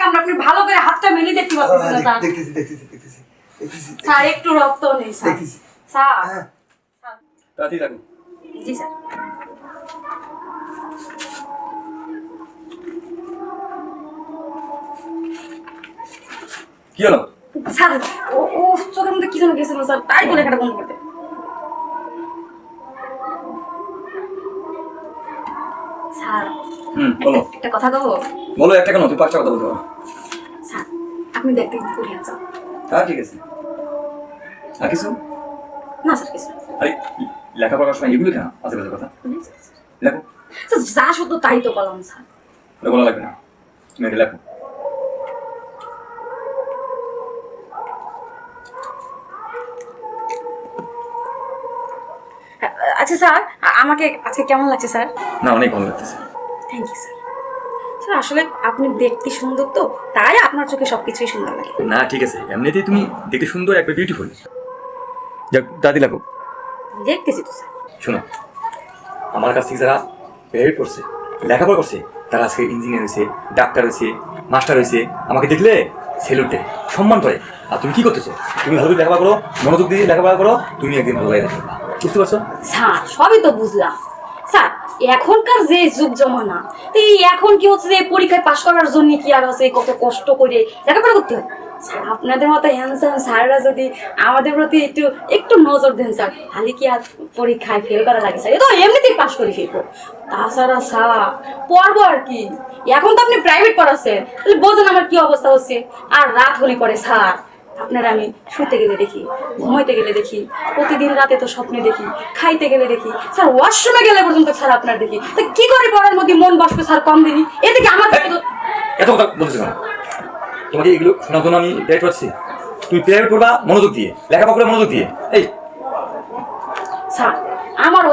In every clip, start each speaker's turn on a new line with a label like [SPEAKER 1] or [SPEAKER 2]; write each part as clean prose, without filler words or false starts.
[SPEAKER 1] কামড়, আপনি ভালো করে হাতটা মেলে দেখতে পাচ্ছেন না স্যার।
[SPEAKER 2] দেখতেছি
[SPEAKER 1] স্যার একটু রক্ত নেই স্যার। স্যার
[SPEAKER 2] তাড়াতাড়ি রাখুন।
[SPEAKER 1] জি স্যার।
[SPEAKER 2] কি হলো?
[SPEAKER 1] স্যার ও চোখের মধ্যে কি যেন গেছিল স্যার, তাই বলে লেখাটা বন্ধ করতে। স্যার
[SPEAKER 2] বলো।
[SPEAKER 1] একটা কথা বলবো?
[SPEAKER 2] বলো, একটা কেন, তুই 5টা কথা বলতে পারো।
[SPEAKER 1] স্যার আপনি দেখতে কিন্তু করিয়া যান।
[SPEAKER 2] হ্যাঁ ঠিক আছে। আর কিছু?
[SPEAKER 1] না স্যার কিছু না।
[SPEAKER 2] আরে লেখাপড়ার সময় এগুলো কেন আজে বাজে কথা? লেখো।
[SPEAKER 1] স্যার যা শুধু তাই তো বললাম স্যার।
[SPEAKER 2] বলা লাগবে না, তুমি এটা লেখো।
[SPEAKER 1] আচ্ছা স্যার, আমাকে আজকে কেমন লাগছে স্যার?
[SPEAKER 2] না, অনেক ভালো লাগতেছে।
[SPEAKER 1] Thank you sir. স্যার আসলে আপনি দেখতে সুন্দর তো, তাই আপনার চোখে সবকিছুই সুন্দর লাগে।
[SPEAKER 2] না ঠিক আছে, এমনিতেই তুমি দেখতে সুন্দর, একবার বিউটিফুল। যাক, দাদি লেখো।
[SPEAKER 1] দেখতেছি তো স্যার।
[SPEAKER 2] শোনো, আমার কাছ থেকে যারা গ্রাজুয়েট করছে, লেখাপড়া করছে, তারা আজকে ইঞ্জিনিয়ার হয়েছে, ডাক্তার হয়েছে, মাস্টার হয়েছে, আমাকে দেখলে সেলুট দেয়, সম্মান করে। আর তুমি কি করতেছো? তুমি ভালো করে লেখাপড়া করো, মনোযোগ দিয়ে লেখাপড়া করো, তুমি একদিন ভালো লাগে দেখবা। বুঝতে পারছো?
[SPEAKER 1] স্যার সবই তো বুঝলাম স্যার, এখনকার যে যুগ জমানা, তো এই এখন কি হচ্ছে যে পরীক্ষায় পাশ করার জন্য কি আর আছে কত কষ্ট করে লেখাপড়া করতে হয়। স্যার আপনাদের মতো হ্যান্ডসাম স্যাররা যদি আমাদের প্রতি একটু একটু নজর দেন স্যার, তাহলে কি আর পরীক্ষায় ফেল করা লাগে স্যার? এ তো এমনিতেই পাশ করে ফেলবো। তাছাড়া স্যার পড়বো আর কি, এখন তো আপনি প্রাইভেট পড়াচ্ছেন, তাহলে বোঝেন আমার কি অবস্থা হচ্ছে। আর রাত হলে পরে স্যার আপনারা আমি শুতে গেলে দেখি, ঘুমাইতে গেলে দেখি, প্রতিদিন রাতে তো স্বপ্নে দেখি, খাইতে গেলে দেখি স্যার, ওয়াশরুমে গেলে পর্যন্ত স্যার আপনার দেখি। তা কি করে পড়ার মধ্যে মন বসবে স্যার কম দিনই? এতে কি আমার
[SPEAKER 2] এত কথা বলতেছো কেন? তোমাকে এগুলো শোনার জন্য আমি প্রাইভেট পড়ছি? তুমি প্রাইভেট পড়বা মনোযোগ দিয়ে, লেখাপড়া করে মনোযোগ দিয়ে। এই
[SPEAKER 1] স্যার আমার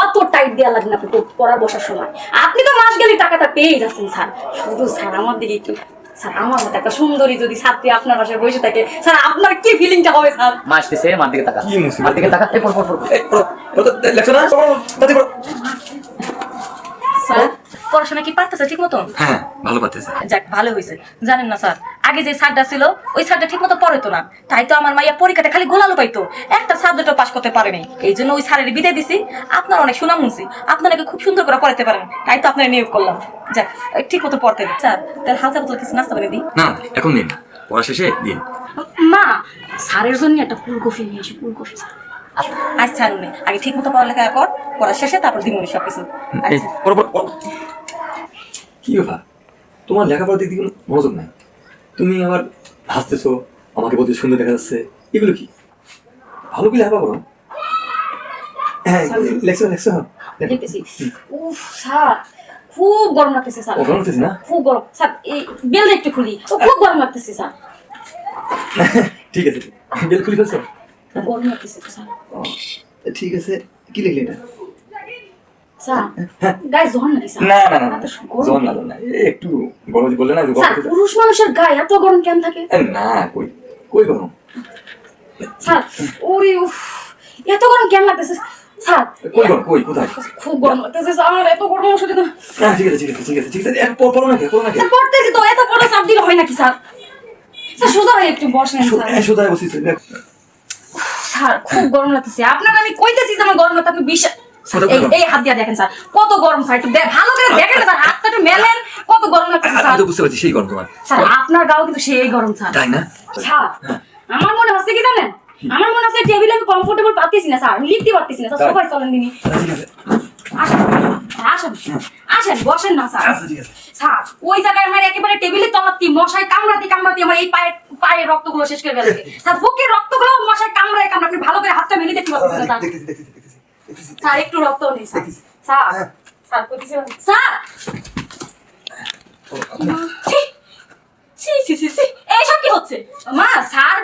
[SPEAKER 1] অত টাইট দেওয়া লাগে না আপনি পড়ার বসার সময়, আপনি তো মাস গেলে টাকাটা পেয়ে যাচ্ছেন স্যার। শুধু স্যার আমার দিকে একটু, স্যার আমার মতো একটা সুন্দরী যদি ছাত্রী আপনার বাসায় বসে থাকে স্যার, আপনার কি ফিলিংটা হবে স্যার?
[SPEAKER 3] মাসতেছে, মার দিকে তাকা,
[SPEAKER 2] কি মুসিবত?
[SPEAKER 3] মার দিকে তাকা। এই পড় পড় পড়।
[SPEAKER 2] এই পড়ো, লেখছো না? তাতে পড়ো।
[SPEAKER 4] স্যার পড়াশোনা কি পারতেছে ঠিক মতো?
[SPEAKER 2] হ্যাঁ, ভালো পারতেছে।
[SPEAKER 4] যাক ভালো হয়েছে। জানেন না স্যার, আগে যে স্যারটা ছিল ওই স্যারটা ঠিক মতো পড়াইতো না, তাই তো আমার মাইয়া পরীক্ষাটা খালি গোলালো পাইতো, একটা সাবজেক্টও পাস করতে পারেনি। এই জন্য ওই স্যারের বিদায় দিছি। আপনার অনেক সুনাম শুনছি, আপনাকে খুব সুন্দর করে পড়াতে পারেন, তাই তো আপনার নিয়োগ করলাম। যাক ঠিক মতো পড়তেন স্যার। তাহলে হালকা পাতলা কিছু নাস্তা করে দিই।
[SPEAKER 2] না এখন দিন, পড়া শেষে দিন।
[SPEAKER 1] মা স্যারের জন্য একটা ফুলকপি নিয়ে আসি, ফুলকপি স্যার।
[SPEAKER 4] আচ্ছা আনুনে, আগে ঠিক মতো পড়ালেখা কর, পড়া শেষে তারপর দিমনি সব কিছু।
[SPEAKER 2] এই পড়ো পড়ো পড়ো। কি ব্যাপার, তোমার লেখাপড়ার দিক দিয়ে কোনো মনোযোগ নাই, তুমি আবার হাসতেছো, আমাকে বলতে সুন্দর দেখা যাচ্ছে, এগুলো কি? ভালো কি লেখাপড়া করো? হ্যাঁ লেখছো লেখছো।
[SPEAKER 1] দেখতেছি। উফ স্যার খুব গরম লাগতেছে স্যার।
[SPEAKER 2] গরম লাগতেছে না?
[SPEAKER 1] খুব গরম স্যার, এই বেলটা একটু খুলি, ও খুব গরম লাগতেছে স্যার।
[SPEAKER 2] ঠিক আছে, বেল খুলে ফেলছো?
[SPEAKER 1] গরম লাগতেছে তো স্যার।
[SPEAKER 2] ঠিক আছে, কি লিখলে এটা?
[SPEAKER 1] স্যার গায়ে জ্বর নাকি স্যার?
[SPEAKER 2] না না না,
[SPEAKER 1] এত গরম
[SPEAKER 2] জ্বর
[SPEAKER 1] কেন?
[SPEAKER 2] না, জ্বর না, একটু গরম বললে না,
[SPEAKER 1] স্যার পুরুষ মানুষের গায়ে এত গরম কেন থাকে?
[SPEAKER 2] না, কই কই গরম?
[SPEAKER 1] স্যার ওরে উফ, এত গরম কেন লাগতেছে স্যার?
[SPEAKER 2] কই গরম, কই কোথায়?
[SPEAKER 1] খুব গরম লাগতেছে স্যার, এত গরম ওষুধ দিন।
[SPEAKER 2] না ঠিক আছে ঠিক আছে ঠিক আছে ঠিক আছে, পড়ো না পড়ো না।
[SPEAKER 1] স্যার পড়তেছি তো, এত বড় চাপ দিলে হয় নাকি স্যার? স্যার সোজা হয়ে একটু বসেন স্যার।
[SPEAKER 2] সোজায় বসিস।
[SPEAKER 1] স্যার খুব গরম লাগতেছে, আপনার আমি কইতেছি যে আমার গরম লাগতে, আপনি বিশ্বাস এই হাত দিয়া দেখেন স্যার কত গরম স্যার, একটু ভালো করে দেখেন না স্যার, হাতটা একটু মেলেন, কত গরম লাগতেছে স্যার।
[SPEAKER 2] আমি তো বুঝতে পারছি সেই গরম তোমার।
[SPEAKER 1] স্যার আপনার গাও কিন্তু সেই গরম স্যার।
[SPEAKER 2] তাই না?
[SPEAKER 1] স্যার আমার মনে হচ্ছে কি জানেন, আমার মনে হচ্ছে টেবিলে আমি কমফোর্টেবল পাচ্ছি না স্যার, আমি লিখতে পারতেছি না স্যার, সোফায় চলেন দিনই।
[SPEAKER 2] ঠিক আছে,
[SPEAKER 1] আসেন আসেন আসেন, বসেন না স্যার।
[SPEAKER 2] ঠিক আছে।
[SPEAKER 1] স্যার ওই জায়গায় আমার একেবারে টেবিলের তলাতে মশায় কামড়াতে কামড়াতে আমার এই পায়ের রক্তগুলো শেষ করে ফেলেছে স্যার, বুকের রক্তগুলো মশায় কামড়ায় কামড়ায়, আপনি ভালো করে হাতটা মেলে দেখতে পাচ্ছেন না স্যার? স্যার একটু রক্ত নেই স্যার। স্যার স্যার কইতেছি স্যার। ছি ছি ছি ছি, এইসব কি হচ্ছে? মা স্যার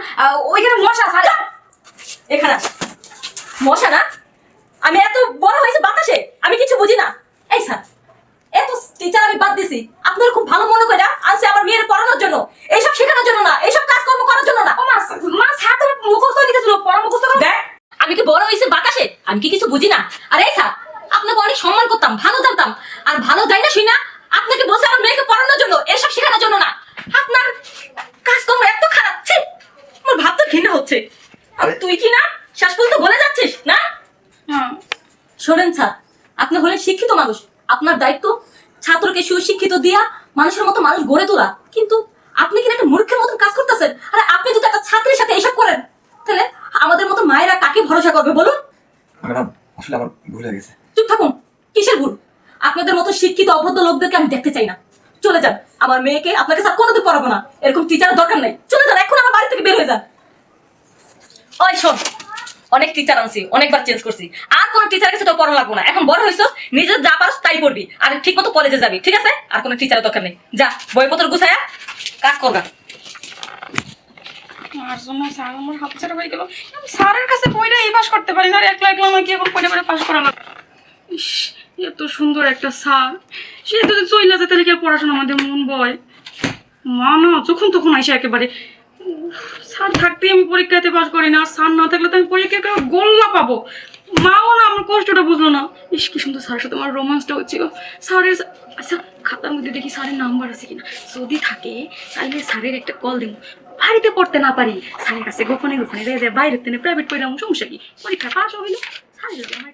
[SPEAKER 1] ওইখানে মশা স্যার,
[SPEAKER 4] এখানে মশা না? আমি এত বড় হয়েছে বাতাসে, আমি কিছু বুঝি না। এই স্যার এত টিচার আমি বাদ দিছি, আপনার খুব ভালো মনে করে আনছে আমার মেয়ের পড়ানোর জন্য, এইসব শেখানোর জন্য না, এইসব কাজকর্ম করার জন্য না।
[SPEAKER 1] ও মা মা স্যার তো মুখস্থ লিখেছিল, পড়া মুখস্থ করো।
[SPEAKER 4] দেখ আমি কি বড় হয়েছে বাতাসে, আমি কি কিছু বুঝি না? আর এই স্যার আপনাকে অনেক সম্মান করতাম, ভালো জানতাম, আর ভালো যাই না শুই না আপনাকে বলছে আমার মেয়েকে পড়ানোর জন্য, এসব শেখানোর জন্য না। আপনার মানুষ, আপনার দায়িত্ব ছাত্রকে সুশিক্ষিত দিয়া মানুষের মতো মানুষ গড়ে তোলা। কিন্তু আপনি কিনা একটা মূর্খের মতন কাজ করতেছেন। আরে আপনি যদি একটা ছাত্রীর সাথে এসব করেন, তাহলে আমাদের মতো মায়েরা কাকে ভরসা করবে বলুন?
[SPEAKER 2] ম্যাডাম আসলে আমার ভুল হয়ে গেছে।
[SPEAKER 4] চুপ থাকুন। কিসের ভুল? আপনাদের মতো শিক্ষিত অভদ্র লোকদেরকে আমি দেখতে চাই না। চলে যান। আমার মেয়েকে আপনাকে স্যার কোনোদিন পড়াবো না। এরকম টিচারের দরকার নেই। চলে যান, এখন আমার বাড়ি থেকে বের হয়ে যান। ওই শোন, অনেক টিচার আনছি, অনেকবার চেঞ্জ করছি, আর কোনো টিচার কাছে তো পড়া লাগবো না। এখন বড় হয়েছ, নিজের যা পারস তাই পড়বি, আর ঠিক মতো কলেজে যাবি, ঠিক আছে? আর কোনো টিচারের দরকার নেই। যা বইপত্র গুছায়া কাজ করবা।
[SPEAKER 1] আমার জন্য স্যার আমার হাত ছেড়ে হয়ে গেল। আমি স্যারের কাছে বইটা এই পাস করতে পারি না, আর একলা একলা আমাকে এখন পড়ে পড়ে পাস করা লাগবে। ইস, এত সুন্দর একটা স্যার, সে যদি চইলা যেতে লিখে পড়াশোনা আমাদের মন বয় মা না যখন তখন আইসে একেবারে। স্যার থাকতেই আমি পরীক্ষাতে পাস করি না, আর স্যার না থাকলে তো আমি পরীক্ষায় গোল্লা পাবো। মাও না আমার কষ্টটা বুঝলো না। ইস কি সুন্দর স্যারের সাথে আমার রোমান্সটা হচ্ছিল। স্যারের আচ্ছা খাতার মধ্যে দেখি স্যারের নাম্বার আছে কিনা, যদি থাকে তাহলে স্যারের একটা কল দেবো। বাড়িতে পড়তে না পারি, স্যারের কাছে গোপনে গোপনে বাইরে প্রাইভেট পড়াম, সমস্যা কি? পরীক্ষা পাস হইলো, স্যারের আমার